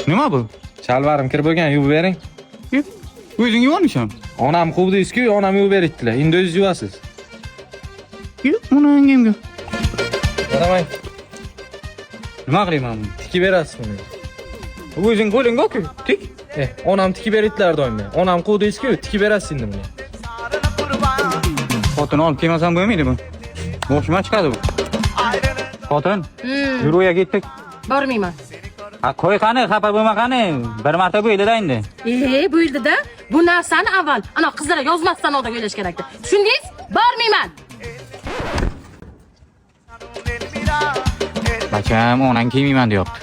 Nima bu? Chalvarim kirib bo'lgan, yuvib bering. O'zing yuvormisan? Onam quvdingiz-ku, onam yuvib beribdilar. Endi o'zingiz yuvasiz. Buni menga. Qaramang. Nima qilaman? Tikib berasiz buni. O'zing qo'ling borku, tik. Onam tikib beribdilar doim. Onam quvdingiz-ku, tikib berasiz endi buni. Xotin olib kelmasam bo'lmaydi bu. Boshima chiqadi bu. Xotin, yurib ketdik. Bormayman. Ha, qo'y qani, xafa bo'lma qani. Bir marta bo'ydi-da endi. Bo'ydi-da. Bu narsani avval ana qizlar yozmasdan oldin o'ylash kerakdi. Tushundingiz? Bormayman. Bacham, onang kelmayman deyapti.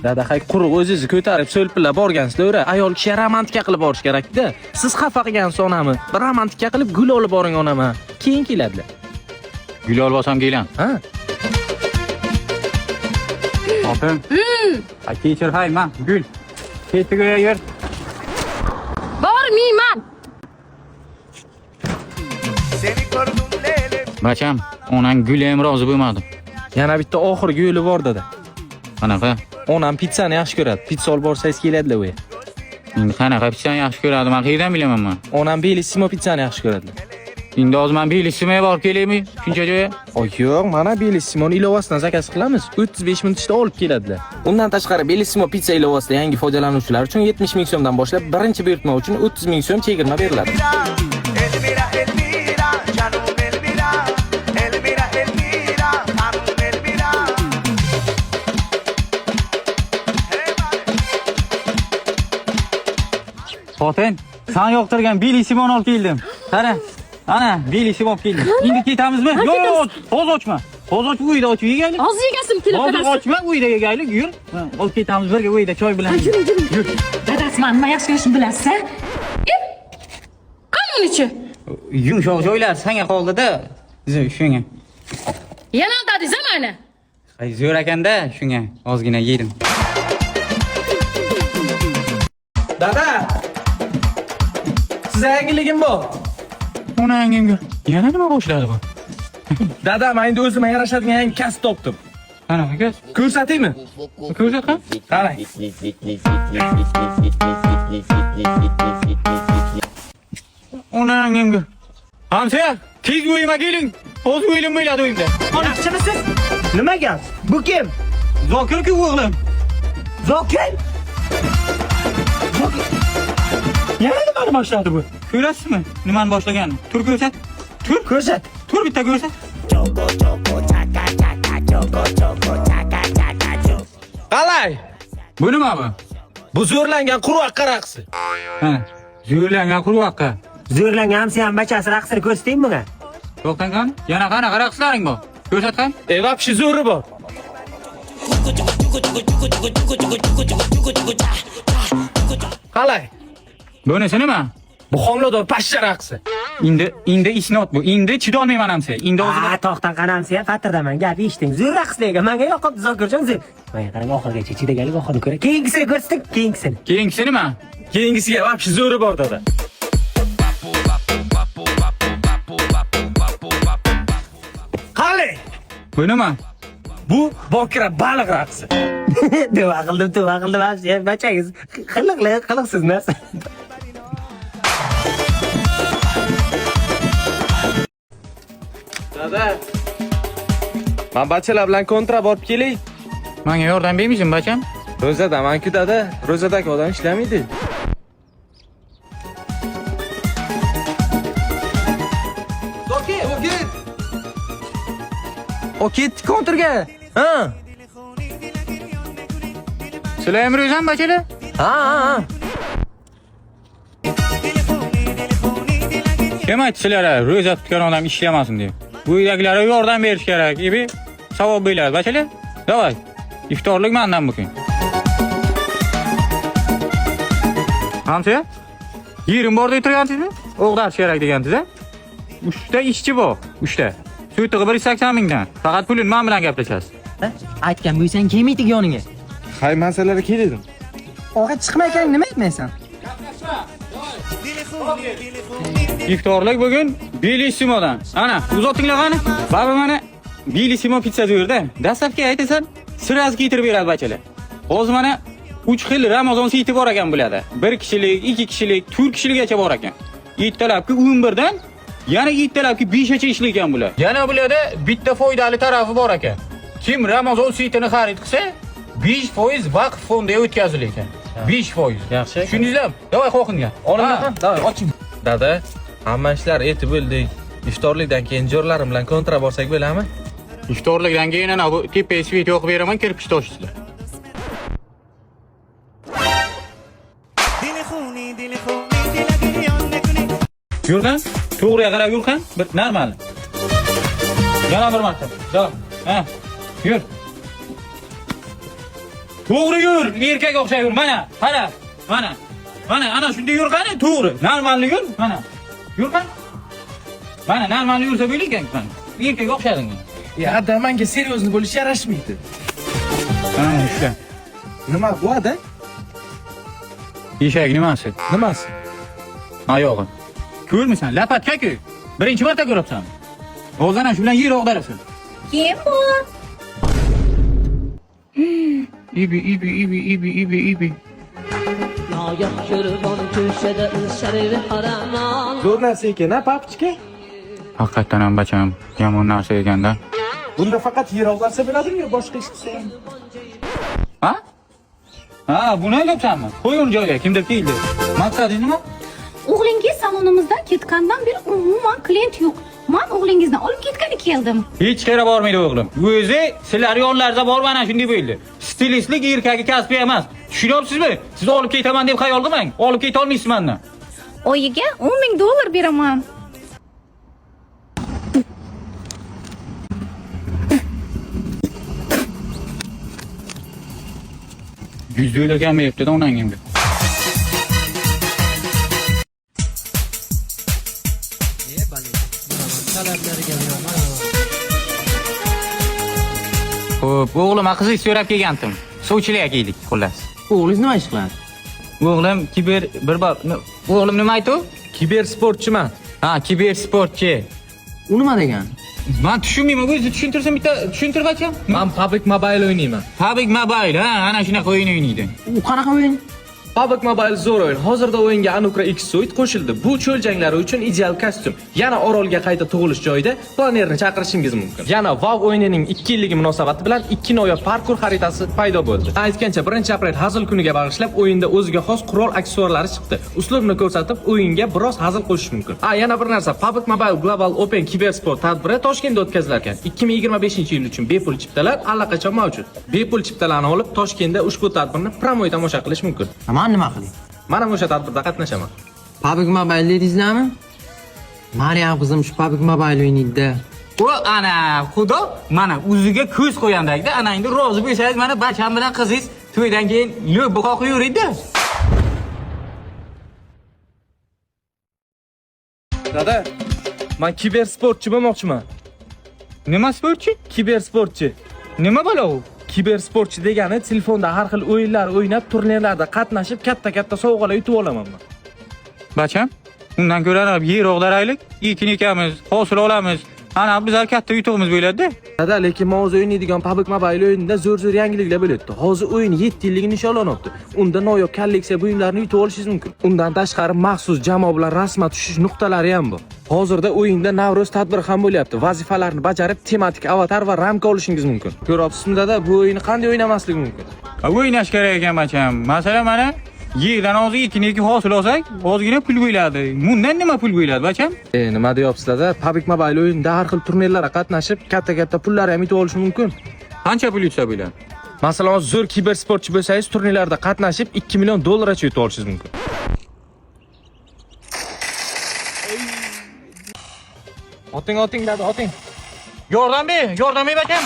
Dada, hay quruq o'zingizni ko'tarib so'lpillab borgansizlar, ayol kishi romantika qilib borish kerak-da. Siz xafa qilgansiz onamni. Bir romantika qilib gul olib boring onama. Keyin keladilar. Gul olib olsam kelan. Ha? Xotin. Kechir hayma, gul. Ketdiga yur. Bormayman. Bacham, onang gul ham rozi bo'lmadi. Yana bitta oxirgi yo'li bor dada. Qanaqa? Onam pizzani yaxshi ko'radi. Pizza olib borsangiz keladilar u. Endi qanaqa pizzani yaxshi ko'radi? Men qayerdan bilaman men? Onam Bellissimo pizzani yaxshi ko'radilar. Endi hozir men Bellissimoga borib kelaymi? Shuncha joyga? Yo'q, mana Bellissimoni ilovasidan zakaz qilamiz. 35 minut ichida olib keladilar. Undan tashqari Bellissimo pizza ilovasida yangi foydalanuvchilar uchun 70 ming so'mdan boshlab birinchi buyurtma uchun 30 ming so'm chegirma beriladi. Xotin, sen yoqtirgan Bellissimoni olib keldim. Qara, ana Bellissimo olib keldim. Endi ketamizmi? Yo'q, hozir ochma. Hozir och, uyda ochib yegaylik. Hozir yegasim kelib Hozir ochma, uyda yegaylik. Yur. Olib ketamiz birga uyda choy bilan. Yur. Dadasi meni nima yaxshi ko'rishni bilasiz-a? Qani unichi? Yumshoq joylar senga qoldi-da. Shunga. Yana dadingiz meni. Ay, zo'r ekanda, shunga ozgina yedim. Dada! Siz yangiligim bor. Onangga. Yana nima boshladi bu? Dada, men endi o'zimga yarashadigan yangi kasb topdim. Qanaqa kasb? Ko'rsataymi? Ko'rsatqan? Qarang. Onangga. Hamsa, tez uyima keling. Hozir o'ylim bo'ladi uyimda. Yaxshimisiz? Nima gap? Bu kim? Zokir-ku o'g'lim. Zokir? Yana nimani boshladi bu? Ko'rasizmi? Nimani boshlagan? Tur ko'rsat. Tur Ko'rsat. Tur bitta ko'rsat. Qalay? Bu nima bu? Bu zo'rlangan quruq raqsi. Ha, zo'rlangan quruqqa. Zo'rlangan hamsi ham bachasi raqsini ko'rsataymi bunga? To'xtang qani? Yana qanaqa raqslaring bor? Ko'rsatqan? Vapshi zo'ri bor. Qalay? Bunisi nima? Bu homilador pashsha raqsi. Endi isnot bu. Endi chidolmayman hamsa. Endi hozir To'xtan qaramsa, fatirdaman, gap eshiting. Zo'r raqsdagi menga yoqibdi Zokirjon zo'r. Men qarang oxirigacha chidagalik oxirni ko'ra. Keyingisini ko'rsating, keyingisini. keyingisi nima? Keyingisiga vapshi zo'ri bor dada. Qalay? Bu nima? Bu bokira baliq raqsi. Duo qildim, hamsi bachangiz. Qiliqsiz narsa. Dada. Men bachalar bilan kontra borib kelay. Menga yordam bermaysan, bacham? Ro'zada men-ku dada, ro'zadagi odam ishlamaydi. O ketdi kontrga. Ha. Sizlar ham ro'zam bachalar? Ha. Kim aytdi sizlarga ro'za tutgan odam ishlamasin deb? Bu uydagilarga yordam berish kerak. Ibi savob bo'ladi, bachalar. Davay. İftorlik mendan bugün. Hamsa? Yerim borda o'tirgansizmi? O'g'darish kerak degansiz-a? 3 ta ishchi bor, 3 ta. Suyutig'i 180 mingdan. Faqat pulini men bilan gaplashasiz. Aytgan bo'lsang kelmaydik yoniga. Hay masalalar keldim. Og'a chiqmaykan nima aytmaysan? İftorlik bugün Bellissimodan. Ana, uzotinglar qani? Baba mana Bellissimo pizza buyurdi. Dastlabki aytasan, sirasi keltirib beradi bachalar. Hozir mana 3 xil Ramazon sayti bor ekan bularda. 1 kishilik, 2 kishilik, 4 kishilikgacha bor ekan. Ertalabki 11 dan yana ertalabki 5 gacha ishlaydigan bular. Yana bularda bitta foydali tarafi bor ekan. Kim Ramazon saytini xarid qilsa, 5% vaqf fondiga o'tkazilar ekan. 5%. Yaxshi. Tushundingizmi? Davay qo'qinga. Olimdan, davay oching. Dada, hamma ishlar etib bo'ldik. Iftorlikdan keyin jo'rlarim bilan kontra borsak bo'ladimi? İftorlikdan keyin ana bu tepa svit yoqib beraman, kirpish to'shisizlar. Yurgan, to'g'riga qarab yurgan, bir normal. Yana bir marta. Davom. Ha. Yur. To'g'ri yur, erkak o'xshab yur. Mana, qara. Mana, ana shunday yurgani to'g'ri. Normalni yur, mana. Yurgan. Mana normalni yursa bo'lar ekan, mana. Erkak o'xshading. Ya, ada menga seryozni bo'lish yarashmaydi. Ha, ishla. Nima bu ada? Eshak nimasi? Nimasi? Oyog'i. Ko'rmisan? Lapatka-ku. Birinchi marta ko'ribsan. O'zana shu bilan yer o'g'darasan. Kim bu? Ibi. Yaxşırvan köşede şerri haraman. Zo'r narsa ekan, ha, papchika? Haqiqatan ham bacham, yomon narsa ekanda. Bunda faqat yer og'darsa bo'ladimi yo boshqa ish qilsa ham? Ha? Ha, buni aytyapsanmi? Qo'y uni joyiga, kimdir keldi. Maqsadingiz nima? O'g'lingiz salonimizdan ketgandan beri umuman klient yo'q. Men o'g'lingizni olib ketgani keldim. Hech qayerga bormaydi o'g'lim. O'zi sizlar yonlarida bor mana shunday bo'ldi. Stilistlik erkagi kasbi emas. Tushunyapsizmi? Siz olib ketaman deb xayol qilmang. Olib keta olmaysiz mendan. Oyiga $10,000 beraman. $100 kelmayapti-da onangimga. Xo'p, o'g'lim qizni so'rab kelgandim. Suvchilikka keldik, xullas. O'g'lingiz nima ish qiladi? O'g'lim kiber bir bor. O'g'lim nima aytdi? Kiber sportchiman. Ha, kiber sportchi. U nima degan? Men tushunmayman, o'zi tushuntirsa bitta tushuntirib aytcham. Men PUBG Mobile o'ynayman. PUBG Mobile, ha, ana shunaqa o'yin o'ynaydi. U qanaqa o'yin? PUBG Mobile zo'r o'yin. Hozirda o'yinga Anukra X Suite qo'shildi. Bu cho'l janglari uchun ideal kostyum. Yana orolga qayta tug'ilish joyida planerni chaqirishingiz mumkin. Yana WoW o'yinining 2 yilligi munosabati bilan 2 noyob parkur xaritasi paydo bo'ldi. Aytgancha 1-aprel hazil kuniga bag'ishlab o'yinda o'ziga xos qurol aksessuarlari chiqdi. Uslubni ko'rsatib, o'yinga biroz hazil qo'shish mumkin. Yana bir narsa, PUBG Mobile Global Open Kibersport tadbiri Toshkentda o'tkazilar ekan. 2025-yil uchun bepul chiptalar allaqachon mavjud. Bepul chiptalarni olib, Toshkentda ushbu tadbirni promoy tomosha qilish mumkin. Men nima qilay? Mana o'sha tadbirda qatnashaman. PUBG Mobile dedingizmi? Maryam qizim shu PUBG Mobile o'ynaydi-da. O ana, xudo mana o'ziga ko'z qo'yandagida, ana endi rozi bo'lsangiz, mana bacham bilan qizingiz to'ydan keyin lo'bbi qoqib yuradi. Dada, men kibersportchi bo'lmoqchiman. Nima sportchi? Kibersportchi. Nima bo'la u? Kibersportchi degani telefonda har xil o'yinlar o'ynab, turnirlarda qatnashib, katta sovg'alar yutib olaman men. Bacham, undan ko'ra yer o'g'daraylik, ekin ekamiz, hosil olamiz. Ana bizlar katta yutug'imiz bo'ladi-da. Dada, lekin men o'zi o'ynaydigan PUBG Mobile o'yinida zo'r yangiliklar bo'lyapti. Hozir o'yin 7 yillik nishonlanyapti. Unda noyob kolleksiya buyumlarini yutib olishingiz mumkin. Undan tashqari maxsus jamoa bilan rasma tushish nuqtalari ham bor. Hozirda o'yinda Navro'z tadbiri ham bo'lyapti. Vazifalarni bajarib, tematik avatar va ramka olishingiz mumkin. Ko'ryapsizmi dada, bu o'yinni qanday o'ynamaslik mumkin? O'ynash kerak ekan bacham. Masalan, mana yerdan hozir ekin hosil olsak, ozgina pul bo'ladi. Bundan nima pul bo'ladi bacham? Nima deyapsiz dada? PUBG Mobile o'yinida har xil turnirlarga qatnashib, katta pullar ham yutib olish mumkin. Qancha pul yutsa bo'ladi? Masalan, zo'r kibersportchi bo'lsangiz, turnirlarda qatnashib $2 million yutib olishingiz mumkin. Oting dada, oting. Yordam ber bacham.